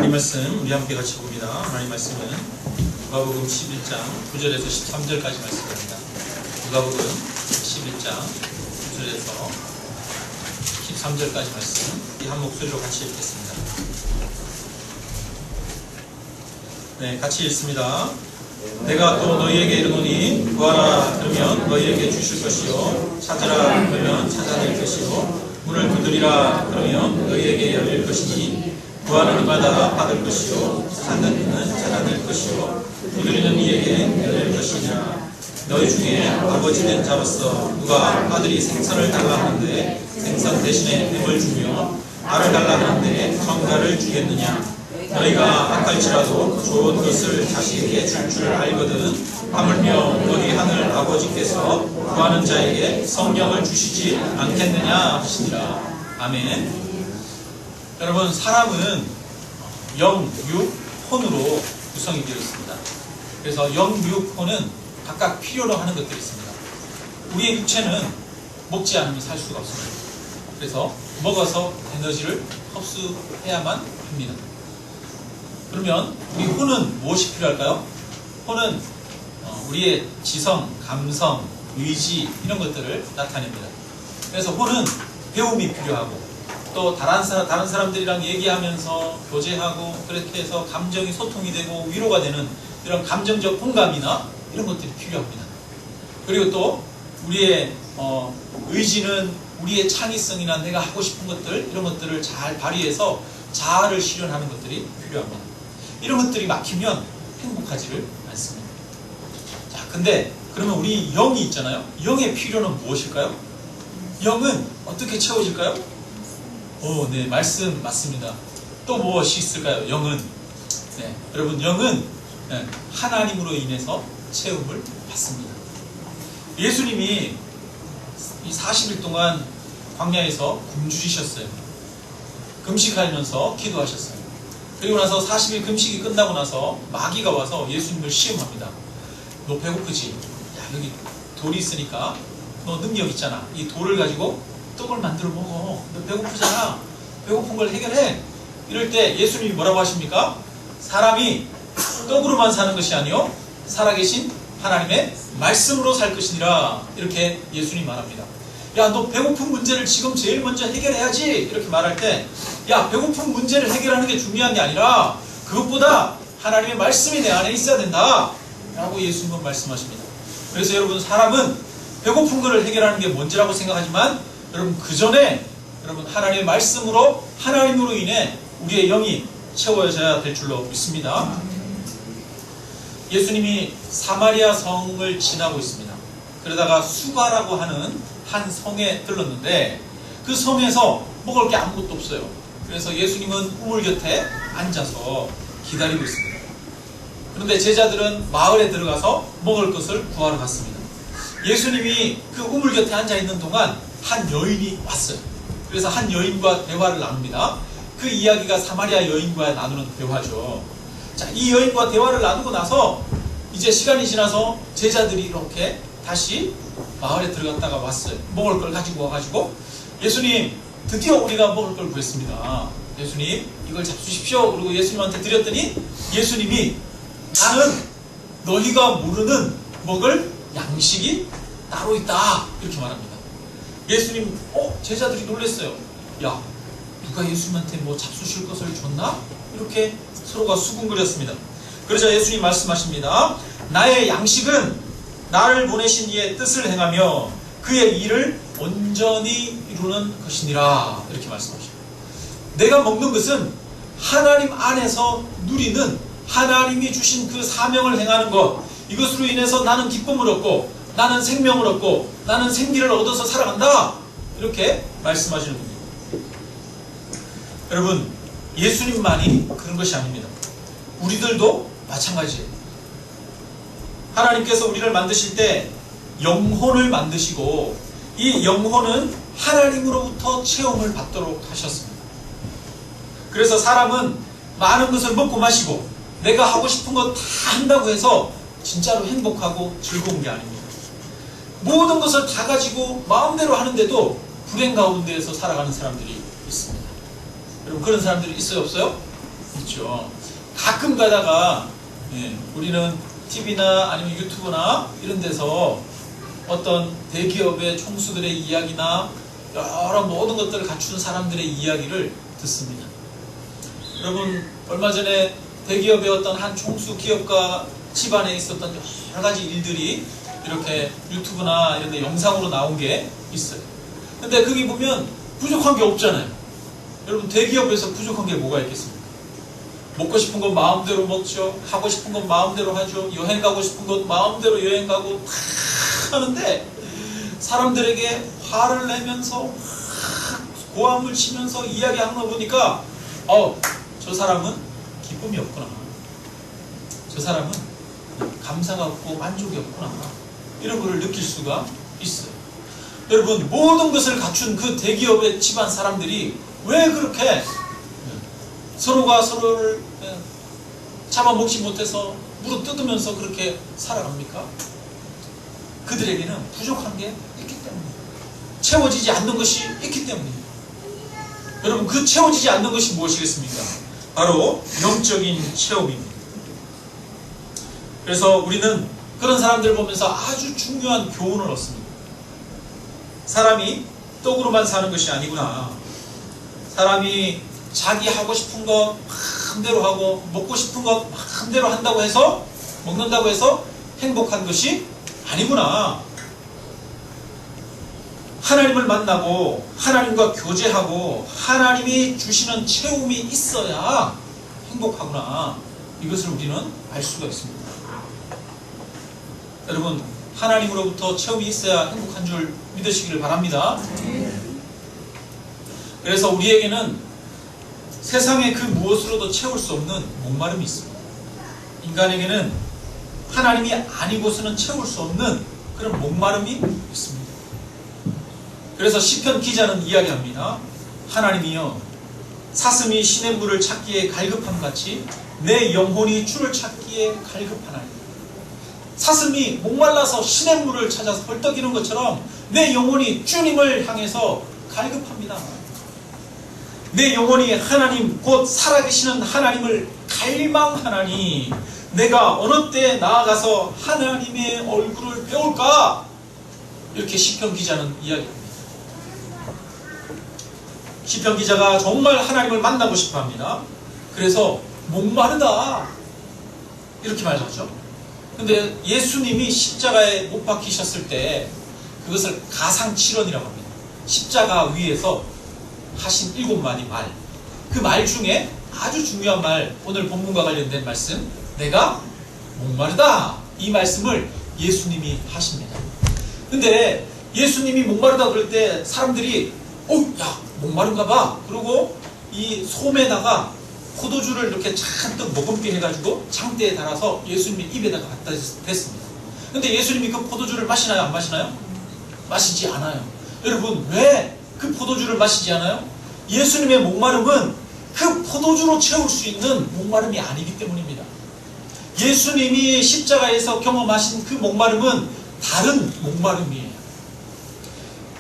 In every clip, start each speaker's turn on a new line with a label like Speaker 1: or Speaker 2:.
Speaker 1: 하나님 말씀 우리 함께 같이 봅니다. 하나님 말씀은 누가복음 11장 9절에서 13절까지 말씀입니다. 누가복음 11장 9절에서 13절까지 말씀 한 목소리로 같이 읽겠습니다. 네, 같이 읽습니다. 내가 또 너희에게 이르노니 구하라 그러면 너희에게 주실 것이요 찾으라 그러면 찾아낼 것이요 문을 두드리라 그러면 너희에게 열릴 것이니 구하는 이마다 받을 것이요 찾는 이는 찾아낼 것이요 두드리는 이에게 열릴 것이니라. 너희 중에 아버지 된 자로서 누가 아들이 생선을 달라 하는데 생선 대신에 뱀을 주며 알을 달라 하는데 정갈을 주겠느냐. 너희가 악할지라도 좋은 것을 자식에게 줄 줄 알거든 하물며 너희 하늘 아버지께서 구하는 자에게 성령을 주시지 않겠느냐 하시니라. 아멘. 여러분, 사람은 영, 육, 혼으로 구성이 되어 있습니다. 그래서 영, 육, 혼은 각각 필요로 하는 것들이 있습니다. 우리의 육체는 먹지 않으면 살 수가 없습니다. 그래서 먹어서 에너지를 흡수해야만 합니다. 그러면 우리 혼은 무엇이 필요할까요? 혼은 우리의 지성, 감성, 의지 이런 것들을 나타냅니다. 그래서 혼은 배움이 필요하고 또 다른 사람들이랑 얘기하면서 교제하고 그렇게 해서 감정이 소통이 되고 위로가 되는 이런 감정적 공감이나 이런 것들이 필요합니다. 그리고 또 우리의 의지는 우리의 창의성이나 내가 하고 싶은 것들 이런 것들을 잘 발휘해서 자아를 실현하는 것들이 필요합니다. 이런 것들이 막히면 행복하지를 않습니다. 자, 근데 그러면 우리 영이 있잖아요. 영의 필요는 무엇일까요? 영은 어떻게 채워질까요? 네, 말씀 맞습니다. 또 무엇이 있을까요? 영은 여러분, 영은 하나님으로 인해서 채움을 받습니다. 예수님이 이 40일 동안 광야에서 굶주리셨어요. 금식하면서 기도하셨어요. 그리고 나서 40일 금식이 끝나고 나서 마귀가 와서 예수님을 시험합니다. 너 배고프지? 야, 여기 돌이 있으니까 너 능력 있잖아. 이 돌을 가지고 떡을 만들어 먹어. 너 배고프잖아. 배고픈 걸 해결해. 이럴 때 예수님이 뭐라고 하십니까? 사람이 떡으로만 사는 것이 아니요 살아계신 하나님의 말씀으로 살 것이니라. 이렇게 예수님이 말합니다. 야, 너 배고픈 문제를 지금 제일 먼저 해결해야지. 이렇게 말할 때, 야, 배고픈 문제를 해결하는 게 중요한 게 아니라 그것보다 하나님의 말씀이 내 안에 있어야 된다 라고 예수님은 말씀하십니다. 그래서 여러분, 사람은 배고픈 것을 해결하는 게 뭔지라고 생각하지만 여러분, 그 전에 여러분 하나님의 말씀으로 하나님으로 인해 우리의 영이 채워져야 될 줄로 믿습니다. 예수님이 사마리아 성을 지나고 있습니다. 그러다가 수가라고 하는 한 성에 들렀는데 그 성에서 먹을 게 아무것도 없어요. 그래서 예수님은 우물 곁에 앉아서 기다리고 있습니다. 그런데 제자들은 마을에 들어가서 먹을 것을 구하러 갔습니다. 예수님이 그 우물 곁에 앉아있는 동안 한 여인이 왔어요. 그래서 한 여인과 대화를 나눕니다. 그 이야기가 사마리아 여인과 나누는 대화죠. 자, 이 여인과 대화를 나누고 나서 이제 시간이 지나서 제자들이 이렇게 다시 마을에 들어갔다가 왔어요. 먹을 걸 가지고 와가지고 예수님, 드디어 우리가 먹을 걸 구했습니다. 예수님, 이걸 잡수십시오. 그리고 예수님한테 드렸더니 예수님이 나는 너희가 모르는 먹을 양식이 따로 있다. 이렇게 말합니다. 예수님, 제자들이 놀랐어요. 야, 누가 예수님한테 뭐 잡수실 것을 줬나? 이렇게 서로가 수군거렸습니다. 그러자 예수님 말씀하십니다. 나의 양식은 나를 보내신 이의 뜻을 행하며 그의 일을 온전히 이루는 것이니라. 이렇게 말씀하십니다. 내가 먹는 것은 하나님 안에서 누리는 하나님이 주신 그 사명을 행하는 것, 이것으로 인해서 나는 기쁨을 얻고 나는 생명을 얻고 나는 생기를 얻어서 살아간다. 이렇게 말씀하시는 겁니다. 여러분, 예수님만이 그런 것이 아닙니다. 우리들도 마찬가지예요. 하나님께서 우리를 만드실 때 영혼을 만드시고 이 영혼은 하나님으로부터 체험을 받도록 하셨습니다. 그래서 사람은 많은 것을 먹고 마시고 내가 하고 싶은 거 다 한다고 해서 진짜로 행복하고 즐거운 게 아닙니다. 모든 것을 다 가지고 마음대로 하는데도 불행 가운데에서 살아가는 사람들이 있습니다. 여러분, 그런 사람들이 있어요, 없어요? 있죠. 가끔 가다가 우리는 TV나 아니면 유튜브나 이런 데서 어떤 대기업의 총수들의 이야기나 여러 모든 것들을 갖춘 사람들의 이야기를 듣습니다. 여러분, 얼마 전에 대기업의 어떤 한 총수 기업가 집안에 있었던 여러 가지 일들이 이렇게 유튜브나 이런 데 영상으로 나온 게 있어요. 근데 거기 보면 부족한 게 없잖아요. 여러분, 대기업에서 부족한 게 뭐가 있겠습니까? 먹고 싶은 건 마음대로 먹죠. 하고 싶은 건 마음대로 하죠. 여행 가고 싶은 건 마음대로 여행 가고 다 하는데 사람들에게 화를 내면서 고함을 치면서 이야기하는 거 보니까 저 사람은 기쁨이 없구나. 저 사람은 감사가 없고 만족이 없구나. 이런 거를 느낄 수가 있어요. 여러분, 모든 것을 갖춘 그 대기업의 집안 사람들이 왜 그렇게 서로가 서로를 잡아먹지 못해서 무릎 뜯으면서 그렇게 살아갑니까? 그들에게는 부족한 게 있기 때문이에요. 채워지지 않는 것이 있기 때문이에요. 여러분, 그 채워지지 않는 것이 무엇이겠습니까? 바로 영적인 체험입니다. 그래서 우리는 그런 사람들을 보면서 아주 중요한 교훈을 얻습니다. 사람이 떡으로만 사는 것이 아니구나. 사람이 자기 하고 싶은 것 마음대로 하고 먹고 싶은 것 마음대로 한다고 해서 먹는다고 해서 행복한 것이 아니구나. 하나님을 만나고 하나님과 교제하고 하나님이 주시는 체험이 있어야 행복하구나. 이것을 우리는 알 수가 있습니다. 여러분, 하나님으로부터 체험이 있어야 행복한 줄 믿으시기를 바랍니다. 그래서 우리에게는 세상의 그 무엇으로도 채울 수 없는 목마름이 있습니다. 인간에게는 하나님이 아니고서는 채울 수 없는 그런 목마름이 있습니다. 그래서 시편 기자는 이야기합니다. 하나님이여, 사슴이 시냇물을 찾기에 갈급함 같이 내 영혼이 주를 찾기에 갈급하나이다. 사슴이 목말라서 시냇물을 찾아서 헐떡이는 것처럼 내 영혼이 주님을 향해서 갈급합니다. 내 영혼이 하나님 곧 살아계시는 하나님을 갈망하나니 내가 어느 때에 나아가서 하나님의 얼굴을 배울까? 이렇게 시편 기자는 이야기합니다. 시편 기자가 정말 하나님을 만나고 싶어합니다. 그래서 목마르다 이렇게 말하죠. 근데 예수님이 십자가에 못 박히셨을 때 그것을 가상칠언이라고 합니다. 십자가 위에서 하신 7마디 말, 그 말 중에 아주 중요한 말, 오늘 본문과 관련된 말씀, 내가 목마르다, 이 말씀을 예수님이 하십니다. 근데 예수님이 목마르다 그럴 때 사람들이 야, 목마른가 봐. 그리고 이 솜에다가 포도주를 이렇게 잔뜩 머금게 해가지고 장대에 달아서 예수님의 입에다가 갖다 댔습니다. 근데 예수님이 그 포도주를 마시나요? 안 마시나요? 마시지 않아요. 여러분, 왜 그 포도주를 마시지 않아요? 예수님의 목마름은 그 포도주로 채울 수 있는 목마름이 아니기 때문입니다. 예수님이 십자가에서 경험하신 그 목마름은 다른 목마름이에요.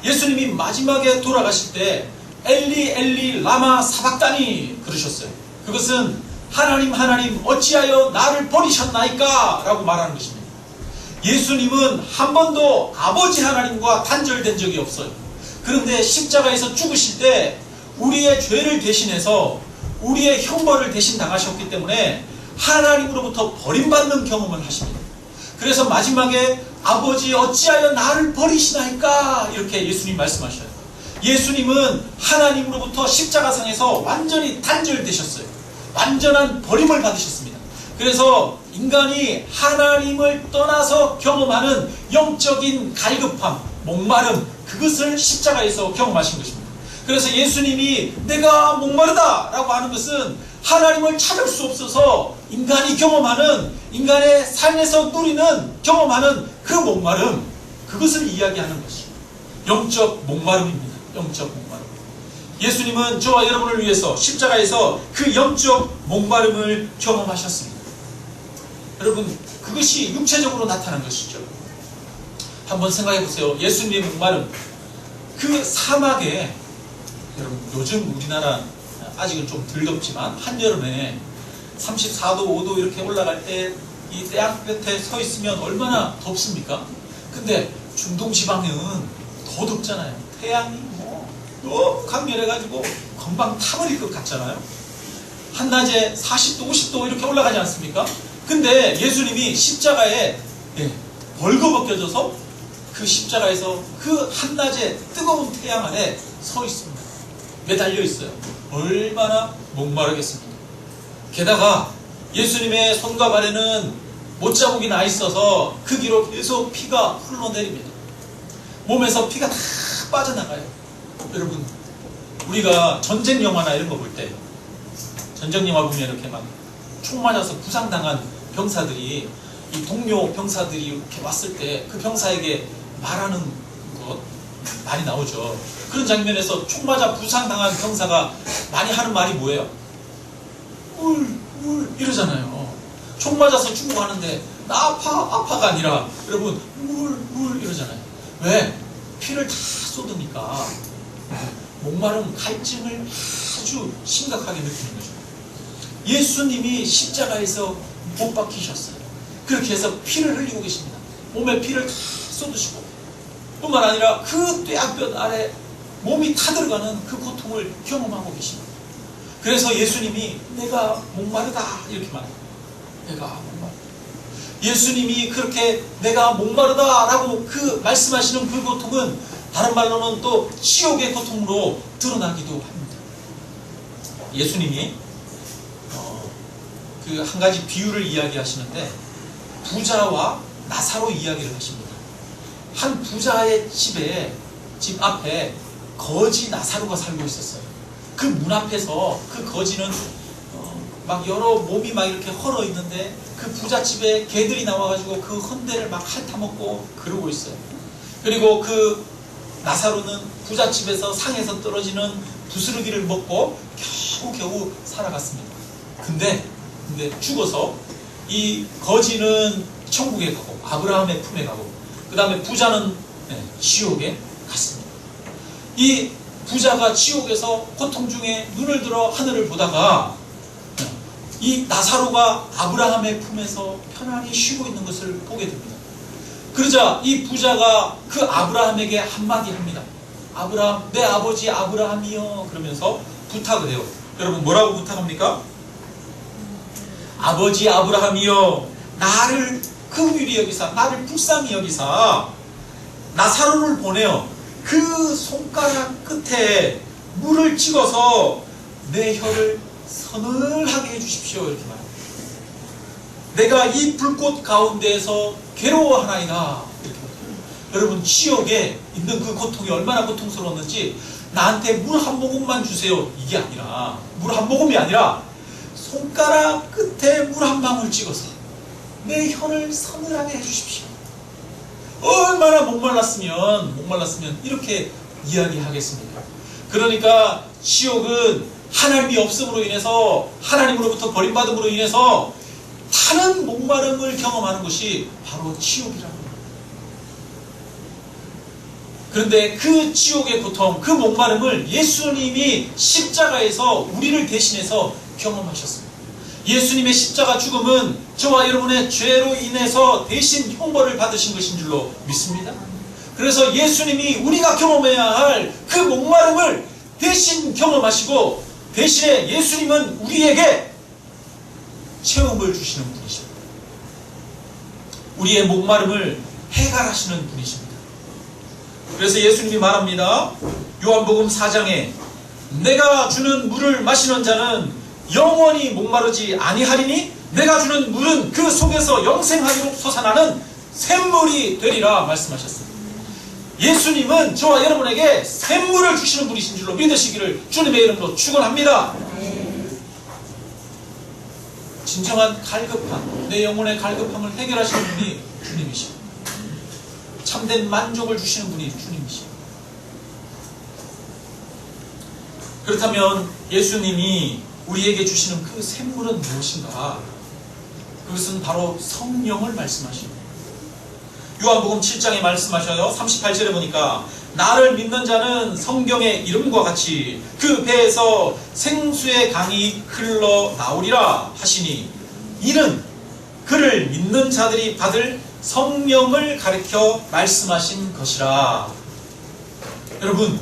Speaker 1: 예수님이 마지막에 돌아가실 때 엘리 엘리 라마 사박다니 그러셨어요. 그것은 하나님 하나님 어찌하여 나를 버리셨나이까? 라고 말하는 것입니다. 예수님은 한 번도 아버지 하나님과 단절된 적이 없어요. 그런데 십자가에서 죽으실 때 우리의 죄를 대신해서 우리의 형벌을 대신 당하셨기 때문에 하나님으로부터 버림받는 경험을 하십니다. 그래서 마지막에 아버지 어찌하여 나를 버리시나이까? 이렇게 예수님 말씀하셔요. 예수님은 하나님으로부터 십자가상에서 완전히 단절되셨어요. 완전한 버림을 받으셨습니다. 그래서 인간이 하나님을 떠나서 경험하는 영적인 갈급함, 목마름, 그것을 십자가에서 경험하신 것입니다. 그래서 예수님이 내가 목마르다 라고 하는 것은 하나님을 찾을 수 없어서 인간이 경험하는, 인간의 삶에서 누리는, 경험하는 그 목마름, 그것을 이야기하는 것이죠. 영적 목마름입니다. 영적 목마름. 예수님은 저와 여러분을 위해서 십자가에서 그 영적 목마름을 경험하셨습니다. 여러분, 그것이 육체적으로 나타난 것이죠. 한번 생각해 보세요. 예수님의 목마름, 그 사막에, 여러분, 요즘 우리나라 아직은 좀 덜 덥지만 한여름에 34도, 5도 이렇게 올라갈 때 이 태양볕에 서 있으면 얼마나 덥습니까? 근데 중동지방은 더 덥잖아요. 태양이 너무 강렬해가지고 금방 타버릴 것 같잖아요. 한낮에 40도, 50도 이렇게 올라가지 않습니까? 근데 예수님이 십자가에 벌거벗겨져서 그 십자가에서 그 한낮에 뜨거운 태양 아래 서 있습니다. 매달려 있어요. 얼마나 목마르겠습니까? 게다가 예수님의 손과 발에는 못자국이 나 있어서 그 뒤로 계속 피가 흘러내립니다. 몸에서 피가 다 빠져나가요. 여러분, 우리가 전쟁 영화나 이런 거 볼 때, 전쟁 영화 보면 이렇게 막 총 맞아서 부상당한 병사들이, 이 동료 병사들이 이렇게 왔을 때 그 병사에게 말하는 것 많이 나오죠. 그런 장면에서 총 맞아 부상당한 병사가 많이 하는 말이 뭐예요? 울 이러잖아요. 총 맞아서 죽어가는데 나 아파가 아니라 여러분 울 이러잖아요. 왜? 피를 다 쏟으니까 목마름, 갈증을 아주 심각하게 느끼는 거죠. 예수님이 십자가에서 못 박히셨어요. 그렇게 해서 피를 흘리고 계십니다. 몸에 피를 다 쏟으시고 뿐만 아니라 그 뙤약볕 아래 몸이 타들어가는 그 고통을 경험하고 계십니다. 그래서 예수님이 내가 목마르다 이렇게 말해요. 내가 목마르다. 예수님이 그렇게 내가 목마르다 라고 그 말씀하시는 그 고통은 다른 말로는 또 지옥의 고통으로 드러나기도 합니다. 예수님이 그 한 가지 비유를 이야기하시는데 부자와 나사로 이야기를 하십니다. 한 부자의 집 앞에 거지 나사로가 살고 있었어요. 그 문 앞에서 그 거지는 막 여러 몸이 막 이렇게 헐어 있는데 그 부잣집에 개들이 나와가지고 그 헌대를 막 핥아먹고 그러고 있어요. 그리고 그 나사로는 부잣집에서 상에서 떨어지는 부스러기를 먹고 겨우 살아갔습니다. 근데 죽어서 이 거지는 천국에 가고 아브라함의 품에 가고 그 다음에 부자는 지옥에 갔습니다. 이 부자가 지옥에서 고통 중에 눈을 들어 하늘을 보다가 이 나사로가 아브라함의 품에서 편안히 쉬고 있는 것을 보게 됩니다. 그러자 이 부자가 그 아브라함에게 한마디 합니다. 아브라함, 내 아버지 아브라함이여 그러면서 부탁을 해요. 여러분 뭐라고 부탁합니까? 아버지 아브라함이여 나를 긍휼히 여기사 나를 불쌍히 여기사 나사로를 보내어 그 손가락 끝에 물을 찍어서 내 혀를 서늘하게 해주십시오 이렇게 말합니다. 내가 이 불꽃 가운데에서 괴로워하나이다 이렇게 말합니다. 여러분 지옥에 있는 그 고통이 얼마나 고통스러웠는지 나한테 물 한 모금만 주세요 이게 아니라 물 한 모금이 아니라 손가락 끝에 물 한 방울 찍어서 내 혀를 서늘하게 해주십시오. 얼마나 목말랐으면 이렇게 이야기하겠습니까? 그러니까 지옥은 하나님이 없음으로 인해서 하나님으로부터 버림받음으로 인해서 타는 목마름을 경험하는 것이 바로 지옥이라는 겁니다. 그런데 그 지옥의 고통, 그 목마름을 예수님이 십자가에서 우리를 대신해서 경험하셨습니다. 예수님의 십자가 죽음은 저와 여러분의 죄로 인해서 대신 형벌을 받으신 것인 줄로 믿습니다. 그래서 예수님이 우리가 경험해야 할 그 목마름을 대신 경험하시고 대신에 예수님은 우리에게 체험을 주시는 분이십니다. 우리의 목마름을 해결하시는 분이십니다. 그래서 예수님이 말합니다. 요한복음 4장에 내가 주는 물을 마시는 자는 영원히 목마르지 아니하리니 내가 주는 물은 그 속에서 영생하도록 솟아나는 샘물이 되리라 말씀하셨습니다. 예수님은 저와 여러분에게 샘물을 주시는 분이신 줄로 믿으시기를 주님의 이름으로 축원합니다. 진정한 갈급함, 내 영혼의 갈급함을 해결하시는 분이 주님이십니다. 참된 만족을 주시는 분이 주님이십니다. 그렇다면 예수님이 우리에게 주시는 그 샘물은 무엇인가? 그것은 바로 성령을 말씀하십니다. 요한복음 7장에 말씀하셔요. 38절에 보니까 나를 믿는 자는 성경의 이름과 같이 그 배에서 생수의 강이 흘러나오리라 하시니 이는 그를 믿는 자들이 받을 성령을 가리켜 말씀하신 것이라. 여러분,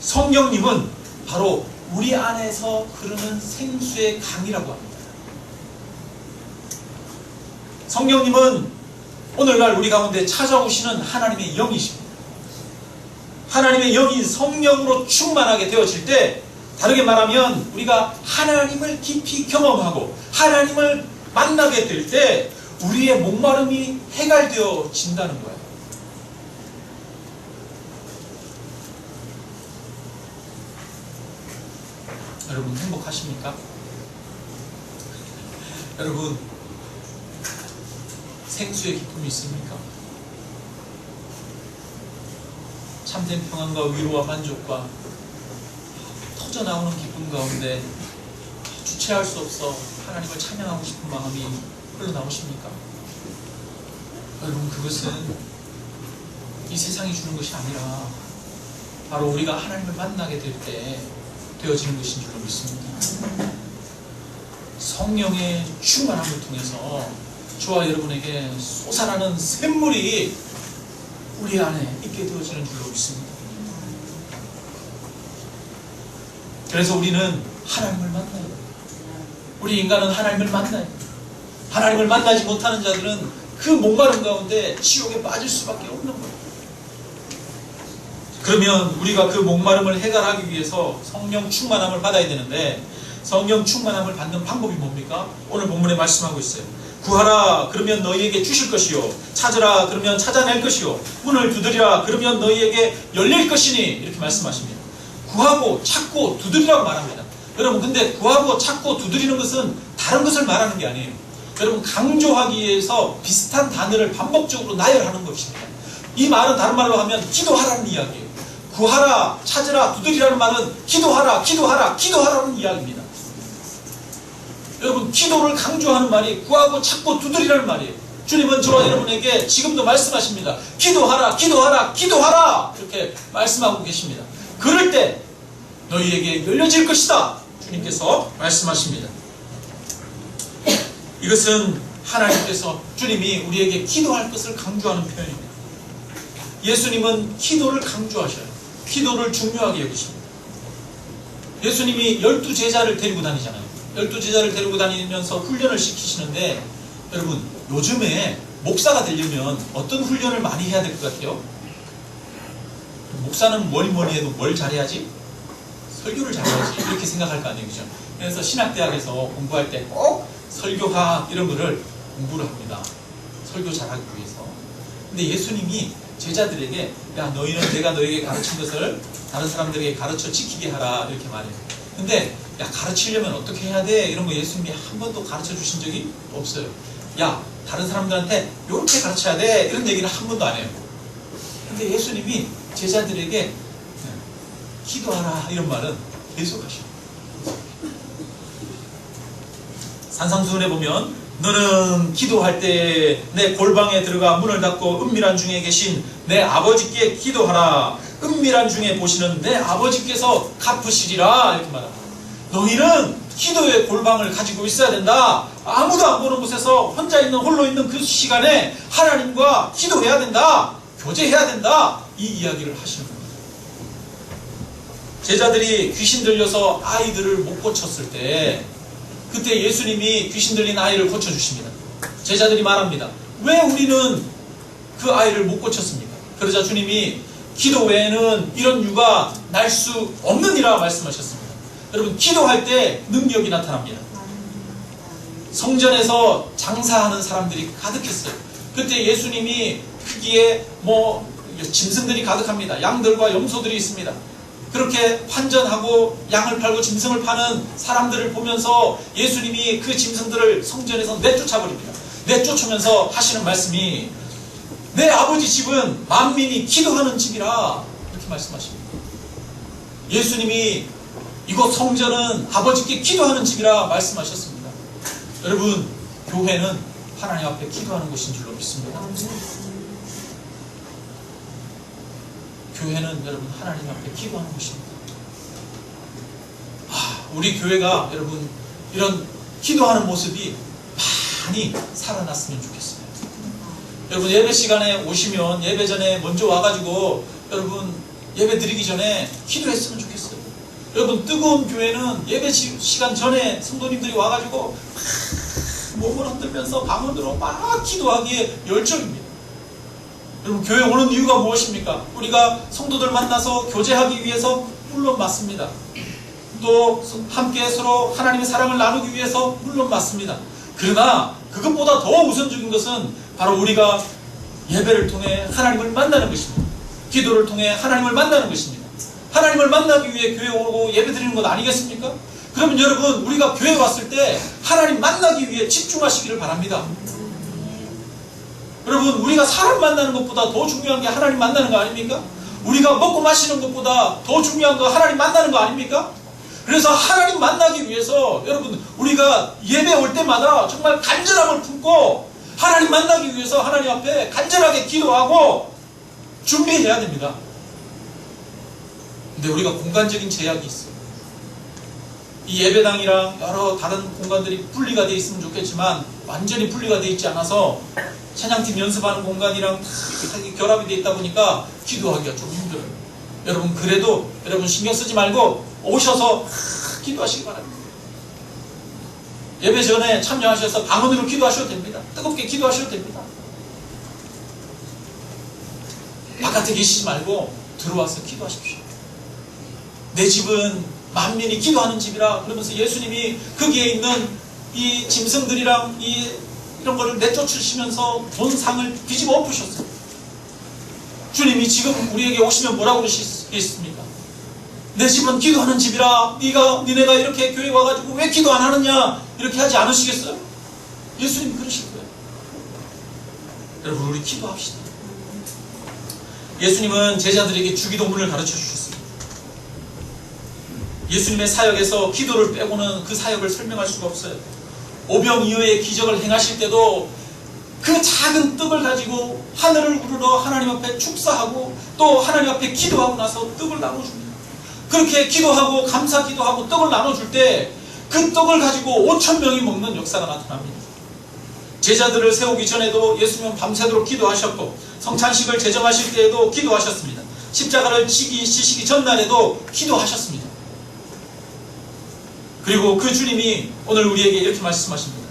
Speaker 1: 성령님은 바로 우리 안에서 흐르는 생수의 강이라고 합니다. 성령님은 오늘날 우리 가운데 찾아오시는 하나님의 영이십니다. 하나님의 영이 성령으로 충만하게 되어질 때, 다르게 말하면 우리가 하나님을 깊이 경험하고 하나님을 만나게 될 때 우리의 목마름이 해결되어진다는 거예요. 여러분 행복하십니까? 여러분 생수의 기쁨이 있습니까? 참된 평안과 위로와 만족과 터져나오는 기쁨 가운데 주체할 수 없어 하나님을 찬양하고 싶은 마음이 흘러나오십니까? 여러분 그것은 이 세상이 주는 것이 아니라 바로 우리가 하나님을 만나게 될 때 되어지는 것인 줄로 믿습니다. 성령의 충만함을 통해서 저와 여러분에게 솟아나는 샘물이 우리 안에 있게 되어지는 줄로 믿습니다. 그래서 우리는 하나님을 만나요. 우리 인간은 하나님을 만나요. 하나님을 만나지 못하는 자들은 그 목마름 가운데 지옥에 빠질 수밖에 없는 거예요. 그러면 우리가 그 목마름을 해결하기 위해서 성령 충만함을 받아야 되는데, 성령 충만함을 받는 방법이 뭡니까? 오늘 본문에 말씀하고 있어요. 구하라 그러면 너희에게 주실 것이요, 찾으라 그러면 찾아낼 것이요, 문을 두드리라 그러면 너희에게 열릴 것이니, 이렇게 말씀하십니다. 구하고 찾고 두드리라고 말합니다. 여러분 근데 구하고 찾고 두드리는 것은 다른 것을 말하는 게 아니에요. 여러분 강조하기 위해서 비슷한 단어를 반복적으로 나열하는 것입니다. 이 말은 다른 말로 하면 기도하라는 이야기예요. 구하라, 찾으라, 두드리라는 말은 기도하라, 기도하라, 기도하라는 이야기입니다. 여러분 기도를 강조하는 말이 구하고 찾고 두드리라는 말이에요. 주님은 저와 여러분에게 지금도 말씀하십니다. 기도하라, 기도하라, 기도하라, 이렇게 말씀하고 계십니다. 그럴 때 너희에게 열려질 것이다, 주님께서 말씀하십니다. 이것은 하나님께서, 주님이 우리에게 기도할 것을 강조하는 표현입니다. 예수님은 기도를 강조하셔요. 기도를 중요하게 여기십니다. 예수님이 12제자를 데리고 다니잖아요. 12제자를 데리고 다니면서 훈련을 시키시는데, 여러분 요즘에 목사가 되려면 어떤 훈련을 많이 해야 될 것 같아요? 목사는 뭐니 해도 뭘 잘해야지? 설교를 잘해야지, 이렇게 생각할 거 아니에요, 그죠? 그래서 신학대학에서 공부할 때 꼭 설교학 이런 거를 공부를 합니다. 설교 잘하기 위해서. 근데 예수님이 제자들에게, 야 너희는 내가 너에게 가르친 것을 다른 사람들에게 가르쳐 지키게 하라, 이렇게 말해요. 근데 야 가르치려면 어떻게 해야 돼? 이런 거 예수님이 한 번도 가르쳐 주신 적이 없어요. 야 다른 사람들한테 이렇게 가르쳐야 돼, 이런 얘기를 한 번도 안 해요. 근데 예수님이 제자들에게 기도하라 이런 말은 계속 하셔요. 산상수훈에 보면 너는 기도할 때 내 골방에 들어가 문을 닫고 은밀한 중에 계신 내 아버지께 기도하라. 은밀한 중에 보시는 내 아버지께서 갚으시리라, 이렇게 말합니다. 너희는 기도의 골방을 가지고 있어야 된다. 아무도 안 보는 곳에서 혼자 있는, 홀로 있는 그 시간에 하나님과 기도해야 된다, 교제해야 된다, 이 이야기를 하시는 겁니다. 제자들이 귀신 들려서 아이들을 못 고쳤을 때, 그때 예수님이 귀신 들린 아이를 고쳐주십니다. 제자들이 말합니다. 왜 우리는 그 아이를 못 고쳤습니까? 그러자 주님이 기도 외에는 이런 유가 날 수 없느니라 말씀하셨습니다. 여러분 기도할 때 능력이 나타납니다. 성전에서 장사하는 사람들이 가득했어요. 그때 예수님이 크기에 짐승들이 가득합니다. 양들과 염소들이 있습니다. 그렇게 환전하고 양을 팔고 짐승을 파는 사람들을 보면서 예수님이 그 짐승들을 성전에서 내쫓아버립니다. 내쫓으면서 하시는 말씀이 내 아버지 집은 만민이 기도하는 집이라, 이렇게 말씀하십니다. 예수님이 이곳 성전은 아버지께 기도하는 집이라 말씀하셨습니다. 여러분 교회는 하나님 앞에 기도하는 곳인 줄로 믿습니다. 교회는 여러분 하나님 앞에 기도하는 곳입니다. 우리 교회가 여러분 이런 기도하는 모습이 많이 살아났으면 좋겠어요. 여러분 예배 시간에 오시면 예배 전에 먼저 와가지고 여러분 예배 드리기 전에 기도했으면 좋겠어요. 여러분 뜨거운 교회는 예배 시간 전에 성도님들이 와가지고 막 몸을 흔들면서 방언으로 막 기도하기에 열정입니다. 여러분 교회 오는 이유가 무엇입니까? 우리가 성도들 만나서 교제하기 위해서 물론 맞습니다. 또 함께 서로 하나님의 사랑을 나누기 위해서 물론 맞습니다. 그러나 그것보다 더 우선적인 것은 바로 우리가 예배를 통해 하나님을 만나는 것입니다. 기도를 통해 하나님을 만나는 것입니다. 하나님을 만나기 위해 교회 오고 예배 드리는 것 아니겠습니까? 그러면 여러분 우리가 교회 왔을 때 하나님 만나기 위해 집중하시기를 바랍니다. 여러분 우리가 사람 만나는 것보다 더 중요한 게 하나님 만나는 거 아닙니까? 우리가 먹고 마시는 것보다 더 중요한 거 하나님 만나는 거 아닙니까? 그래서 하나님 만나기 위해서 여러분 우리가 예배 올 때마다 정말 간절함을 품고 하나님 만나기 위해서 하나님 앞에 간절하게 기도하고 준비해야 됩니다. 근데 우리가 공간적인 제약이 있어요. 이 예배당이랑 여러 다른 공간들이 분리가 되어 있으면 좋겠지만 완전히 분리가 되어 있지 않아서 찬양팀 연습하는 공간이랑 다 결합이 되어 있다 보니까 기도하기가 좀 힘들어요. 여러분 그래도 여러분 신경 쓰지 말고 오셔서 기도하시기 바랍니다. 예배 전에 참여하셔서 방언으로 기도하셔도 됩니다. 뜨겁게 기도하셔도 됩니다. 바깥에 계시지 말고 들어와서 기도하십시오. 내 집은 만민이 기도하는 집이라 그러면서 예수님이 거기에 있는 이 짐승들이랑 이런 거를 내쫓으시면서 본 상을 뒤집어 엎으셨어요. 주님이 지금 우리에게 오시면 뭐라고 그러시겠습니까? 내 집은 기도하는 집이라 니네가 이렇게 교회 와가지고 왜 기도 안 하느냐 이렇게 하지 않으시겠어요? 예수님이 그러실 거예요. 여러분 우리 기도합시다. 예수님은 제자들에게 주기도문을 가르쳐 주셨습니다. 예수님의 사역에서 기도를 빼고는 그 사역을 설명할 수가 없어요. 오병이어의 기적을 행하실 때도 그 작은 떡을 가지고 하늘을 우러러 하나님 앞에 축사하고 또 하나님 앞에 기도하고 나서 떡을 나눠줍니다. 그렇게 기도하고 감사 기도하고 떡을 나눠줄 때 그 떡을 가지고 5,000명이 먹는 역사가 나타납니다. 제자들을 세우기 전에도 예수님은 밤새도록 기도하셨고 성찬식을 제정하실 때에도 기도하셨습니다. 십자가를 지시기 전날에도 기도하셨습니다. 그리고 그 주님이 오늘 우리에게 이렇게 말씀하십니다.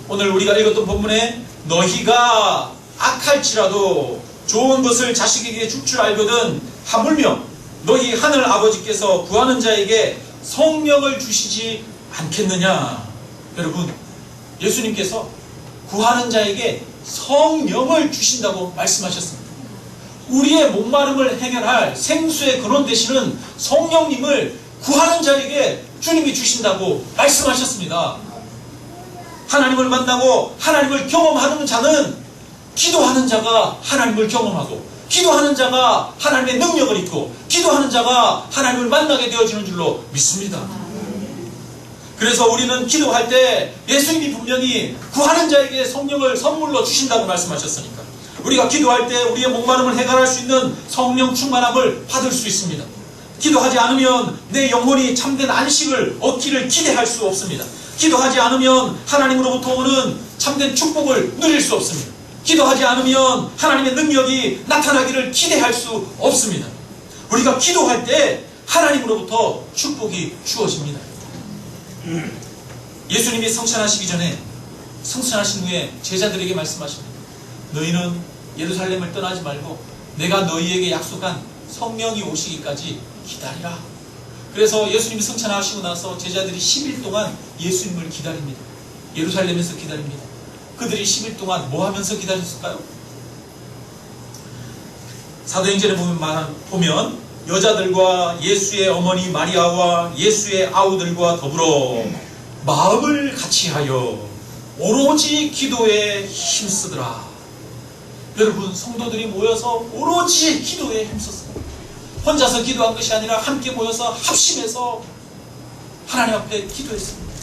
Speaker 1: 오늘 우리가 읽었던 본문에 너희가 악할지라도 좋은 것을 자식에게 줄 줄 알거든 하물며 너희 하늘 아버지께서 구하는 자에게 성령을 주시지 않겠느냐. 여러분 예수님께서 구하는 자에게 성령을 주신다고 말씀하셨습니다. 우리의 목마름을 해결할 생수의 근원 되시는 성령님을 구하는 자에게 주님이 주신다고 말씀하셨습니다. 하나님을 만나고 하나님을 경험하는 자는 기도하는 자가 하나님을 경험하고 기도하는 자가 하나님의 능력을 입고 기도하는 자가 하나님을 만나게 되어지는 줄로 믿습니다. 그래서 우리는 기도할 때 예수님이 분명히 구하는 자에게 성령을 선물로 주신다고 말씀하셨으니까 우리가 기도할 때 우리의 목마름을 해결할 수 있는 성령 충만함을 받을 수 있습니다. 기도하지 않으면 내 영혼이 참된 안식을 얻기를 기대할 수 없습니다. 기도하지 않으면 하나님으로부터 오는 참된 축복을 누릴 수 없습니다. 기도하지 않으면 하나님의 능력이 나타나기를 기대할 수 없습니다. 우리가 기도할 때 하나님으로부터 축복이 주어집니다. 예수님이 성찬하시기 전에 성찬하신 후에 제자들에게 말씀하십니다. 너희는 예루살렘을 떠나지 말고 내가 너희에게 약속한 성령이 오시기까지 기다리라. 그래서 예수님이 성찬하시고 나서 제자들이 10일 동안 예수님을 기다립니다. 예루살렘에서 기다립니다. 그들이 10일 동안 뭐 하면서 기다렸을까요? 사도행전에 보면 여자들과 예수의 어머니 마리아와 예수의 아우들과 더불어 마음을 같이하여 오로지 기도에 힘쓰더라. 여러분 성도들이 모여서 오로지 기도에 힘썼어요. 혼자서 기도한 것이 아니라 함께 모여서 합심해서 하나님 앞에 기도했습니다.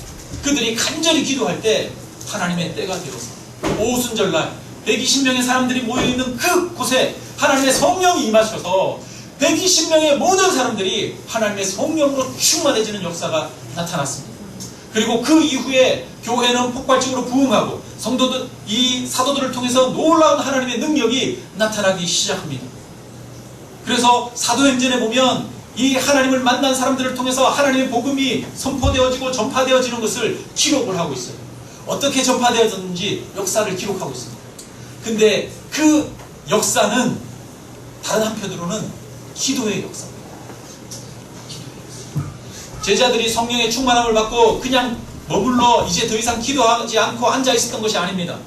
Speaker 1: 그들이 간절히 기도할 때 하나님의 때가 되어서 오순절날 120명의 사람들이 모여있는 그 곳에 하나님의 성령이 임하셔서 120명의 모든 사람들이 하나님의 성령으로 충만해지는 역사가 나타났습니다. 그리고 그 이후에 교회는 폭발적으로 부흥하고 성도들, 이 사도들을 통해서 놀라운 하나님의 능력이 나타나기 시작합니다. 그래서 사도행전에 보면 이 하나님을 만난 사람들을 통해서 하나님의 복음이 선포되어지고 전파되어지는 것을 기록을 하고 있어요. 어떻게 전파되어졌는지 역사를 기록하고 있습니다. 근데 그 역사는 다른 한편으로는 기도의 역사입니다. 제자들이 성령의 충만함을 받고 그냥 머물러 이제 더 이상 기도하지 않고 앉아 있었던 것이 아닙니다.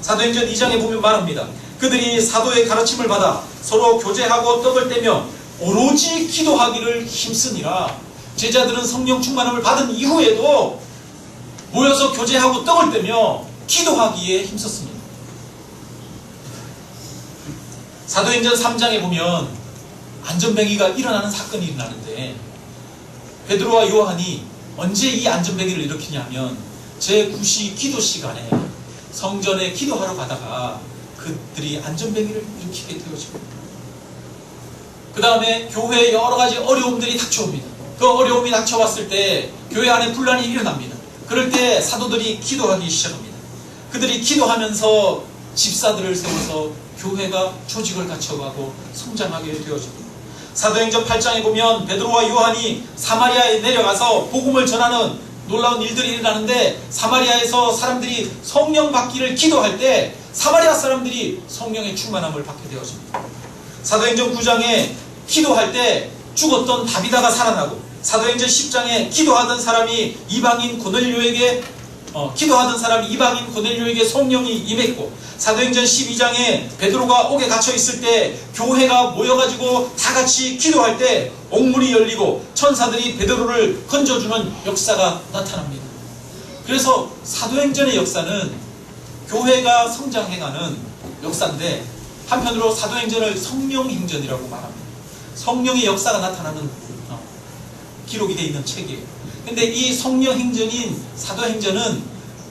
Speaker 1: 사도행전 2장에 보면 말합니다. 그들이 사도의 가르침을 받아 서로 교제하고 떡을 떼며 오로지 기도하기를 힘쓰니라. 제자들은 성령 충만함을 받은 이후에도 모여서 교제하고 떡을 떼며 기도하기에 힘썼습니다. 사도행전 3장에 보면 안전뱅이가 일어나는 사건이 일어나는데 베드로와 요한이 언제 이 안전뱅이를 일으키냐면 제9시 기도 시간에 성전에 기도하러 가다가 그들이 안전뱅이를 일으키게 되어집니다. 그 다음에 교회에 여러 가지 어려움들이 닥쳐옵니다. 그 어려움이 닥쳐왔을 때 교회 안에 분란이 일어납니다. 그럴 때 사도들이 기도하기 시작합니다. 그들이 기도하면서 집사들을 세워서 교회가 조직을 갖춰가고 성장하게 되어집니다. 사도행전 8장에 보면 베드로와 요한이 사마리아에 내려가서 복음을 전하는 놀라운 일들이 일어나는데 사마리아에서 사람들이 성령 받기를 기도할 때 사마리아 사람들이 성령의 충만함을 받게 되어집니다. 사도행전 9장에 기도할 때 죽었던 다비다가 살아나고 사도행전 10장에 기도하던 사람이 이방인 고넬료에게 성령이 임했고 사도행전 12장에 베드로가 옥에 갇혀 있을 때 교회가 모여가지고 다 같이 기도할 때 옥문이 열리고 천사들이 베드로를 건져주는 역사가 나타납니다. 그래서 사도행전의 역사는 교회가 성장해가는 역사인데 한편으로 사도행전을 성령행전이라고 말합니다. 성령의 역사가 나타나는 기록이 되어 있는 책이에요. 근데 이 성령행전인 사도행전은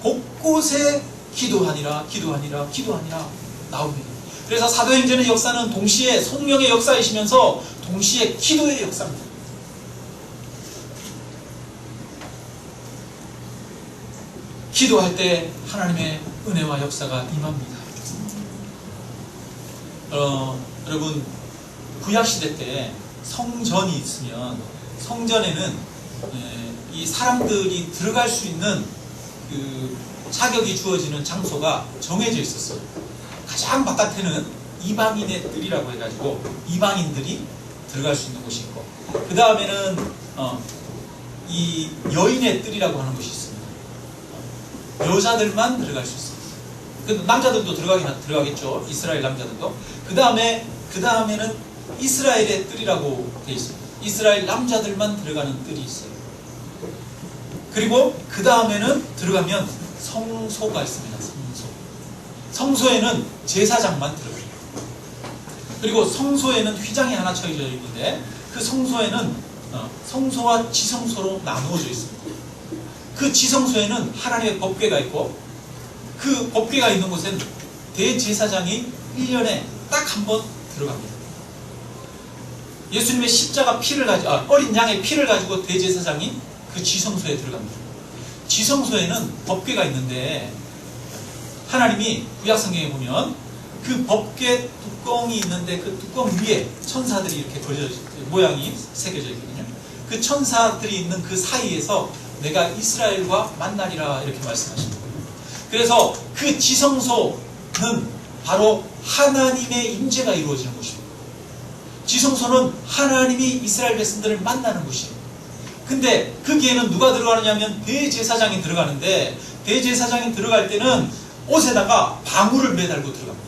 Speaker 1: 곳곳에 기도하니라 나옵니다. 그래서 사도행전의 역사는 동시에 성령의 역사이시면서 동시에 기도의 역사입니다. 기도할 때 하나님의 은혜와 역사가 임합니다. 여러분 구약시대 때 성전이 있으면 성전에는 이 사람들이 들어갈 수 있는 그 자격이 주어지는 장소가 정해져 있었어요. 가장 바깥에는 이방인의 뜰이라고 해가지고 이방인들이 들어갈 수 있는 곳이 있고 그 다음에는 이 여인의 뜰이라고 하는 곳이 있습니다. 여자들만 들어갈 수 있어요. 남자들도 들어가겠죠. 이스라엘 남자들도. 그 다음에는 이스라엘의 뜰이라고 되어 있습니다. 이스라엘 남자들만 들어가는 뜰이 있어요. 그리고 그 다음에는 들어가면 성소가 있습니다. 성소에는 제사장만 들어가요. 그리고 성소에는 휘장이 하나 쳐져 있는데 그 성소에는 성소와 지성소로 나누어져 있습니다. 그 지성소에는 하나님의 법궤가 있고 그 법궤가 있는 곳엔 대제사장이 1년에 딱 한 번 들어갑니다. 예수님의 십자가 피를 가지고 어린 양의 피를 가지고 대제사장이 그 지성소에 들어갑니다. 지성소에는 법궤가 있는데 하나님이 구약성경에 보면 그 법궤 뚜껑이 있는데 그 뚜껑 위에 천사들이 이렇게 모양이 새겨져 있거든요. 그 천사들이 있는 그 사이에서 내가 이스라엘과 만나리라 이렇게 말씀하십니다. 그래서 그 지성소는 바로 하나님의 임재가 이루어지는 곳입니다. 지성소는 하나님이 이스라엘 백성들을 만나는 곳이에요. 근데 거기에는 누가 들어가느냐면 대제사장이 들어가는데 대제사장이 들어갈 때는 옷에다가 방울을 매달고 들어갑니다.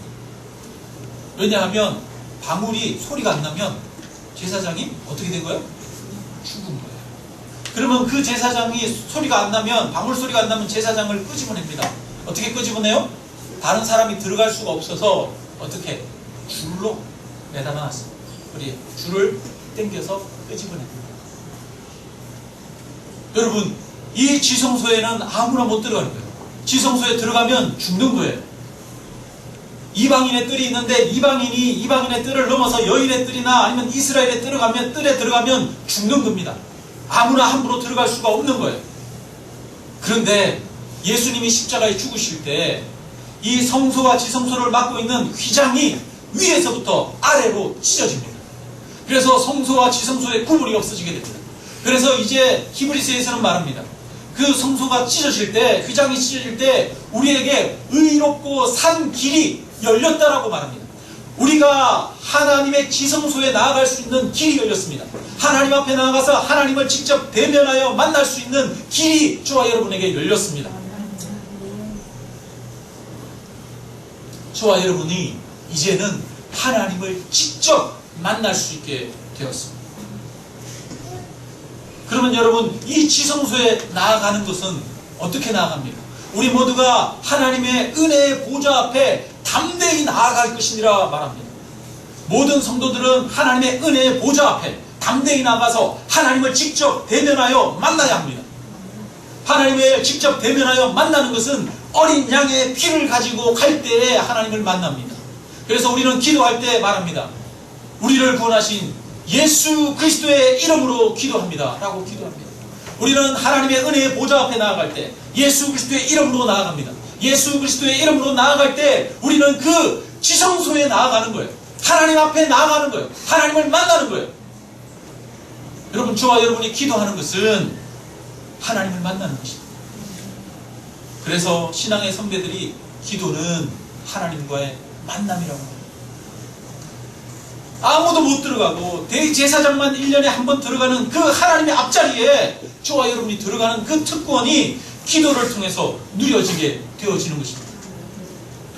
Speaker 1: 왜냐하면 방울이 소리가 안 나면 제사장이 어떻게 된 거예요? 죽은 거예요. 그러면 그 제사장이 소리가 안 나면 방울 소리가 안 나면 제사장을 끄집어냅니다. 어떻게 끄집어내요? 다른 사람이 들어갈 수가 없어서 어떻게? 줄로 매달아 놨어요. 우리 줄을 당겨서 끄집어냅니다. 여러분 이 지성소에는 아무나 못 들어가는 거예요. 지성소에 들어가면 죽는 거예요. 이방인의 뜰이 있는데 이방인의 뜰을 넘어서 여인의 뜰이나 아니면 이스라엘의 뜰에 들어가면 죽는 겁니다. 아무나 함부로 들어갈 수가 없는 거예요. 그런데 예수님이 십자가에 죽으실 때 이 성소와 지성소를 막고 있는 휘장이 위에서부터 아래로 찢어집니다. 그래서 성소와 지성소의 구분이 없어지게 됩니다. 그래서 이제 히브리서에서는 말합니다. 그 성소가 찢어질 때, 휘장이 찢어질 때 우리에게 의롭고 산 길이 열렸다라고 말합니다. 우리가 하나님의 지성소에 나아갈 수 있는 길이 열렸습니다. 하나님 앞에 나아가서 하나님을 직접 대면하여 만날 수 있는 길이 저와 여러분에게 열렸습니다. 저와 여러분이 이제는 하나님을 직접 만날 수 있게 되었습니다. 그러면 여러분, 이 지성소에 나아가는 것은 어떻게 나아갑니까? 우리 모두가 하나님의 은혜의 보좌 앞에 담대히 나아갈 것이니라 말합니다. 모든 성도들은 하나님의 은혜의 보좌 앞에 담대히 나가서 하나님을 직접 대면하여 만나야 합니다. 하나님을 직접 대면하여 만나는 것은 어린 양의 피를 가지고 갈 때에 하나님을 만납니다. 그래서 우리는 기도할 때 말합니다. 우리를 구원하신 예수 그리스도의 이름으로 기도합니다 라고 기도합니다. 우리는 하나님의 은혜의 보좌 앞에 나아갈 때 예수 그리스도의 이름으로 나아갑니다. 예수 그리스도의 이름으로 나아갈 때 우리는 그 지성소에 나아가는 거예요. 하나님 앞에 나아가는 거예요. 하나님을 만나는 거예요. 여러분, 저와 여러분이 기도하는 것은 하나님을 만나는 것입니다. 그래서 신앙의 선배들이 기도는 하나님과의 만남이라고 합니다. 아무도 못 들어가고 대제사장만 1년에 한 번 들어가는 그 하나님의 앞자리에 저와 여러분이 들어가는 그 특권이 기도를 통해서 누려지게 되어지는 것입니다.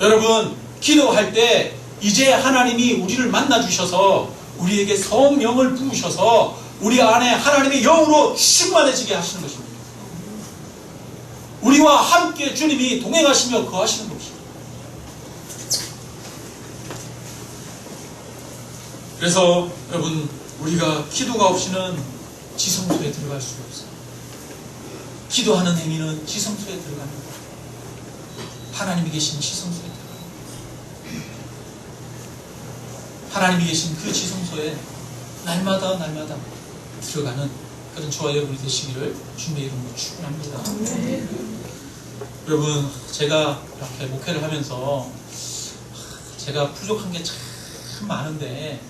Speaker 1: 여러분, 기도할 때 이제 하나님이 우리를 만나주셔서 우리에게 성령을 부으셔서 우리 안에 하나님의 영으로 충만해지게 하시는 것입니다. 우리와 함께 주님이 동행하시며 거하시는 것입니다. 그래서 여러분, 우리가 기도가 없이는 지성소에 들어갈 수가 없어요. 기도하는 행위는 지성소에 들어갑니다. 하나님이 계신 지성소에 들어갑니다. 하나님이 계신 그 지성소에 날마다 들어가는 그런 저와 여러분이 되시기를 주님의 이름으로 축원합니다. 여러분, 제가 이렇게 목회를 하면서 제가 부족한 게 참 많은데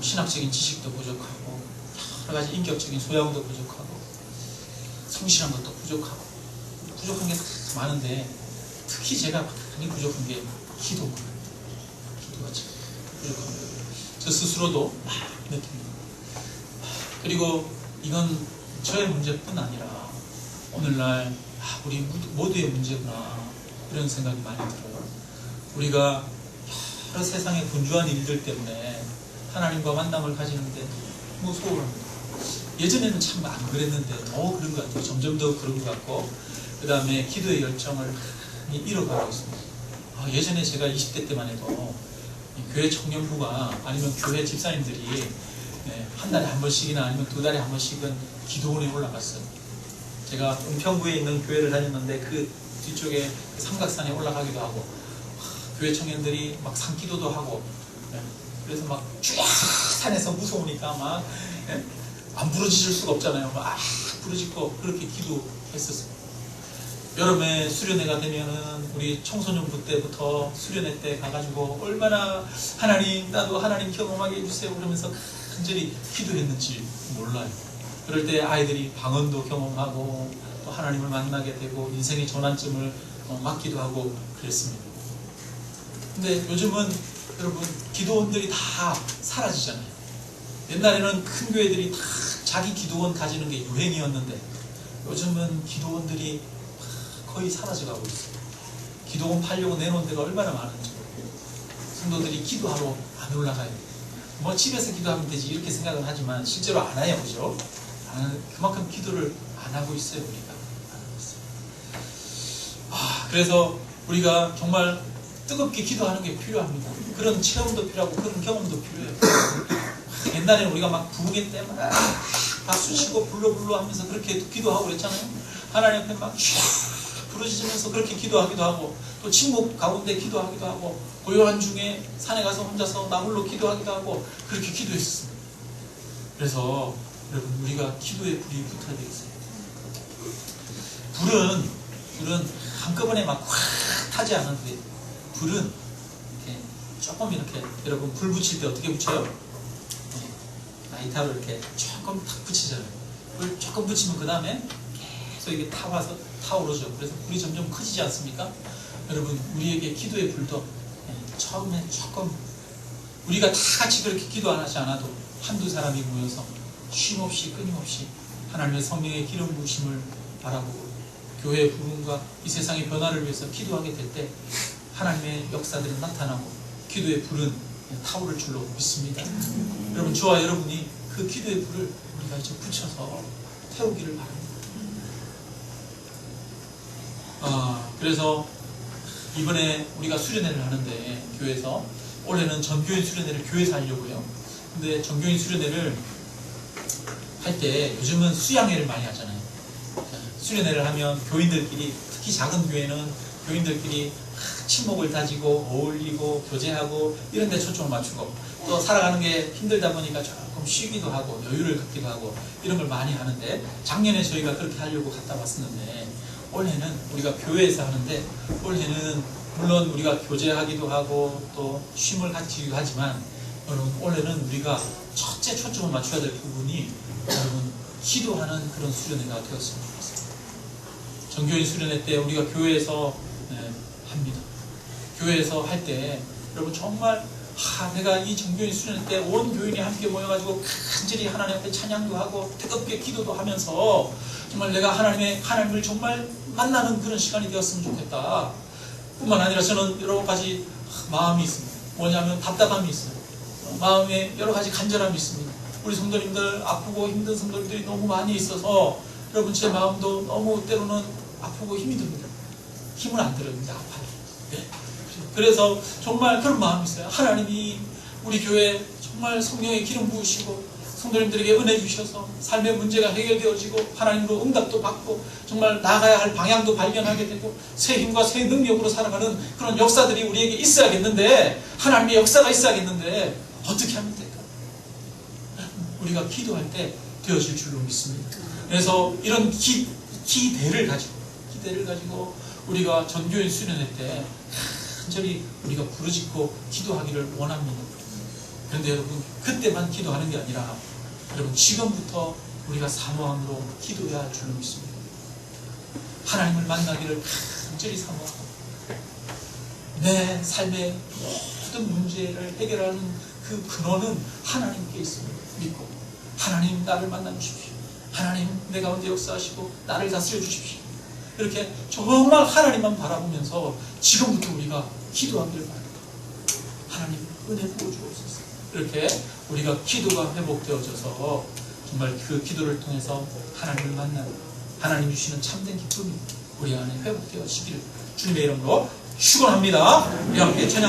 Speaker 1: 신학적인 지식도 부족하고 여러 가지 인격적인 소양도 부족하고 성실한 것도 부족하고 부족한 게 많은데 특히 제가 많이 부족한 게 기도가 참 부족합니다. 저 스스로도 많이 느낍니다. 그리고 이건 저의 문제뿐 아니라 오늘날 우리 모두의 문제구나 이런 생각이 많이 들어요. 우리가 여러 세상의 분주한 일들 때문에 하나님과 만남을 가지는데 너무 소홀합니다. 예전에는 참 안 그랬는데 더 그런 것 같아요. 점점 더 그런 것 같고 그 다음에 기도의 열정을 많이 잃어가고 있습니다. 예전에 제가 20대 때만 해도 교회 청년부가 아니면 교회 집사님들이 한 달에 한 번씩이나 아니면 두 달에 한 번씩은 기도원에 올라갔어요. 제가 은평구에 있는 교회를 다녔는데 그 뒤쪽에 삼각산에 올라가기도 하고 교회 청년들이 막 산기도도 하고 그래서 막 쫙 산에서 무서우니까 막 안 부르짖을 수가 없잖아요. 막 부르짖고 그렇게 기도했었어요. 여름에 수련회가 되면은 우리 청소년부 때부터 수련회 때 가가지고 얼마나 하나님, 나도 하나님 경험하게 해주세요 그러면서 간절히 기도했는지 몰라요. 그럴 때 아이들이 방언도 경험하고 또 하나님을 만나게 되고 인생의 전환점을 맞기도 하고 그랬습니다. 근데 요즘은 여러분 기도원들이 다 사라지잖아요. 옛날에는 큰 교회들이 다 자기 기도원 가지는 게 유행이었는데 요즘은 기도원들이 거의 사라져가고 있어요. 기도원 팔려고 내놓은 데가 얼마나 많은지 모르겠어요. 성도들이 기도하러 안 올라가요. 뭐 집에서 기도하면 되지 이렇게 생각은 하지만 실제로 안 해요. 그죠? 그만큼 기도를 안 하고 있어요. 우리가 안 하고 있어요. 그래서 우리가 정말 뜨겁게 기도하는 게 필요합니다. 그런 체험도 필요하고 그런 경험도 필요해요. 옛날에는 우리가 막 부흥회 때 막 박수 치고 불러 하면서 그렇게 기도하고 그랬잖아요. 하나님 앞에 막 부르짖으면서 그렇게 기도하기도 하고, 또 침묵 가운데 기도하기도 하고, 고요한 중에 산에 가서 혼자서 나 홀로 기도하기도 하고, 그렇게 기도했습니다. 그래서 여러분, 우리가 기도의 불이 붙어야 되겠어요. 불은 한꺼번에 막 확 타지 않는데, 불은 이렇게 조금 이렇게, 여러분 불 붙일 때 어떻게 붙여요? 라이터로 이렇게 조금 탁 붙이잖아요. 불 조금 붙이면 그 다음에 계속 이게 타오르죠. 그래서 불이 점점 커지지 않습니까? 여러분, 우리에게 기도의 불도 처음에 조금, 우리가 다 같이 그렇게 기도하지 않아도 한두 사람이 모여서 쉼없이 끊임없이 하나님의 성령의 기름 부으심을 바라보고 교회의 부흥과 이 세상의 변화를 위해서 기도하게 될 때 하나님의 역사들은 나타나고 기도의 불은 타오를 줄로 믿습니다. 여러분, 저와 여러분이 그 기도의 불을 우리가 이제 붙여서 태우기를 바랍니다. 그래서 이번에 우리가 수련회를 하는데, 교회에서 올해는 전교인 수련회를 교회에서 하려고요. 근데 전교인 수련회를 할 때 요즘은 수양회를 많이 하잖아요. 수련회를 하면 교인들끼리, 특히 작은 교회는 교인들끼리 친목을 다지고 어울리고 교제하고 이런 데 초점을 맞추고, 또 살아가는 게 힘들다 보니까 조금 쉬기도 하고 여유를 갖기도 하고 이런 걸 많이 하는데, 작년에 저희가 그렇게 하려고 갔다 왔었는데, 올해는 우리가 교회에서 하는데, 올해는 물론 우리가 교제하기도 하고 또 쉼을 갖기도 하지만, 여러분, 올해는 우리가 첫째 초점을 맞춰야 될 부분이 여러분 기도하는 그런 수련회가 되었으면 좋겠습니다. 전교인 수련회 때 우리가 교회에서 합니다. 교회에서 할 때 여러분 정말 내가 이 전교인 수련회 때 온 교인이 함께 모여가지고 간절히 하나님 앞에 찬양도 하고 뜨겁게 기도도 하면서 정말 내가 하나님을 정말 만나는 그런 시간이 되었으면 좋겠다. 뿐만 아니라 저는 여러 가지 마음이 있습니다. 뭐냐면 답답함이 있어요. 마음에 여러 가지 간절함이 있습니다. 우리 성도님들, 아프고 힘든 성도님들이 너무 많이 있어서 여러분, 제 마음도 너무 때로는 아프고 힘이 듭니다. 힘을 안 들어요. 이제 아파요. 네. 그래서 정말 그런 마음이 있어요. 하나님이 우리 교회 정말 성령의 기름 부으시고 성도님들에게 은혜 주셔서 삶의 문제가 해결되어지고 하나님으로 응답도 받고 정말 나가야 할 방향도 발견하게 되고 새 힘과 새 능력으로 살아가는 그런 역사들이 우리에게 있어야겠는데, 하나님의 역사가 있어야겠는데 어떻게 하면 될까? 우리가 기도할 때 되어질 줄로 믿습니다. 그래서 이런 기대를 가지고 우리가 전교인 수련회 때 간절히 우리가 부르짖고 기도하기를 원합니다. 그런데 여러분, 그때만 기도하는 게 아니라 여러분, 지금부터 우리가 사모함으로 기도해야 할 줄로 믿습니다. 하나님을 만나기를 간절히 사모하고 내 삶의 모든 문제를 해결하는 그 근원은 하나님께 있음을 믿고, 하나님 나를 만나 주십시오. 하나님 내 가운데 역사하시고 나를 다스려 주십시오. 이렇게 정말 하나님만 바라보면서 지금부터 우리가 기도하기를 바랍니다. 하나님 은혜 부어주옵소서. 이렇게 우리가 기도가 회복되어져서 정말 그 기도를 통해서 하나님을 만나는, 하나님 주시는 참된 기쁨이 우리 안에 회복되어지기를 주님의 이름으로 축원합니다. 우리 함께 찬양